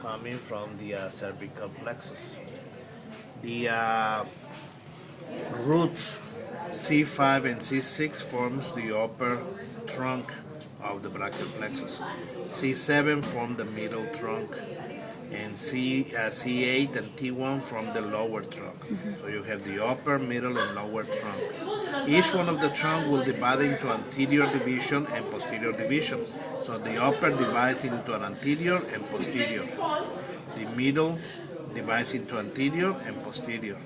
coming from the cervical plexus. The roots C5 and C6 forms the upper trunk of the brachial plexus. C7 form the middle trunk, and C8 and T1 form the lower trunk. So you have the upper, middle, and lower trunk. Each one of the trunk will divide into anterior division and posterior division. So the upper divides into an anterior and posterior. The middle divides into anterior and posterior.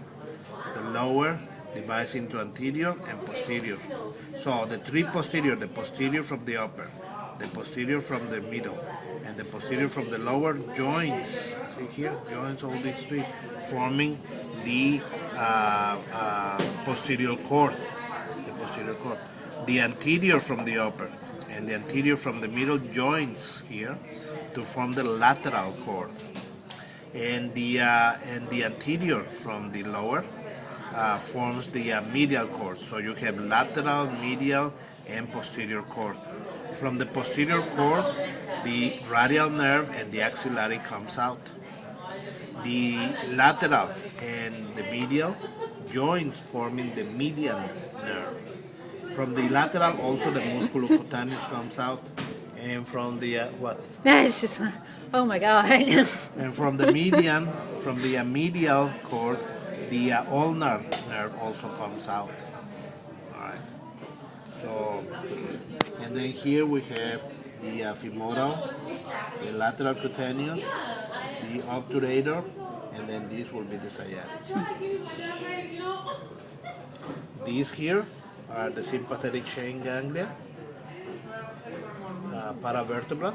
The lower divides into anterior and posterior. So the three posterior, the posterior from the upper, the posterior from the middle, and the posterior from the lower joints. See here, joints all these three, forming the posterior cord. The posterior cord. The anterior from the upper and the anterior from the middle joints here to form the lateral cord. And the anterior from the lower forms the medial cord. So you have lateral, medial, and posterior cord. From the posterior cord, the radial nerve and the axillary comes out. The lateral and the medial joints forming the median nerve. From the lateral, also the musculocutaneous comes out. And from the It's just, oh my God. And from the median, from the medial cord, the ulnar nerve also comes out. All right. So, and then here we have the femoral, the lateral cutaneous, the obturator, and then this will be the sciatic. These here are the sympathetic chain ganglia, paravertebra.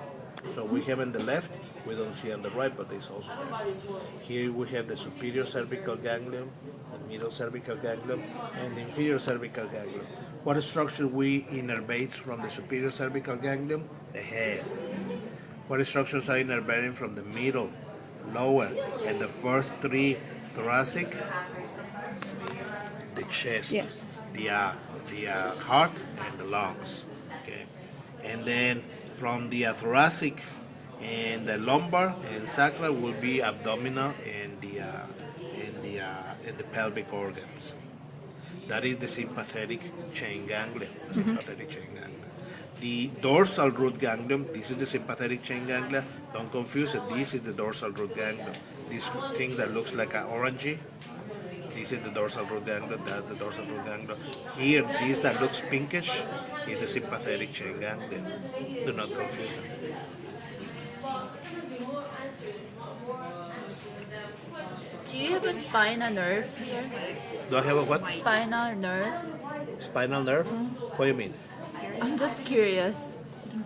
So we have on the left, we don't see on the right, but it's also there. Here we have the superior cervical ganglion, the middle cervical ganglion, and the inferior cervical ganglion. What structure we innervate from the superior cervical ganglion? The head. What structures are innervating from the middle, lower, and the first three thoracic? The chest, Yeah. the heart, and the lungs. Okay, and then from the thoracic and the lumbar and sacral will be abdominal and the pelvic organs. That is the sympathetic chain ganglia. Sympathetic chain ganglia. The dorsal root ganglion. This is the sympathetic chain ganglia. Don't confuse it. This is the dorsal root ganglion. This thing that looks like an orangey. This is the dorsal root ganglion. That's the dorsal root ganglion. Here, this that looks pinkish is the sympathetic chain ganglion. Do not confuse them. Do you have a spinal nerve here? Do I have a what? Spinal nerve? Spinal nerve? What do you mean? I'm just curious.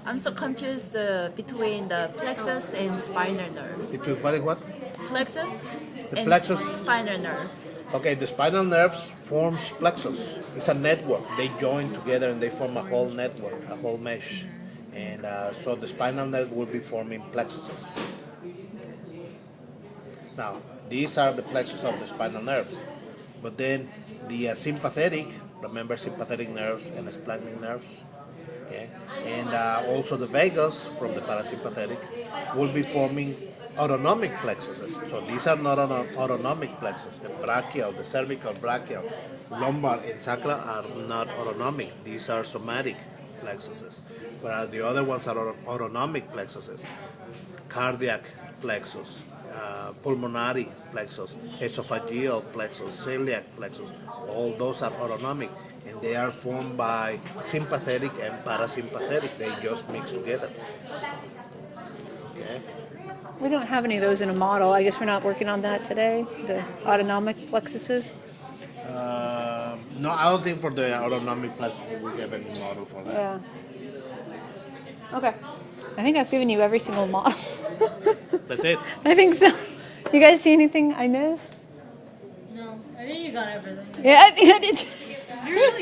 I'm so confused between the plexus and spinal nerve. Between what and what? Plexus The and plexus. spinal nerve. Okay, the spinal nerves forms plexus. It's a network. They join together and they form a whole network, a whole mesh. And so the spinal nerve will be forming plexuses. Now, these are the plexus of the spinal nerves. But then the sympathetic, remember sympathetic nerves and splanchnic nerves? Okay? And also the vagus from the parasympathetic will be forming autonomic plexuses. So these are not autonomic plexuses. The brachial, the cervical, brachial, lumbar, and sacral are not autonomic. These are somatic plexuses. Whereas the other ones are autonomic plexuses. Cardiac plexus, pulmonary plexus, esophageal plexus, celiac plexus. All those are autonomic. And they are formed by sympathetic and parasympathetic. They just mix together. Okay. We don't have any of those in a model. I guess we're not working on that today, the autonomic plexuses. No, I don't think for the autonomic plexus we have any model for that. Yeah. Okay. I think I've given you every single model. That's it. I think so. You guys see anything I missed? No, I think you got everything. Yeah, I think I did. You really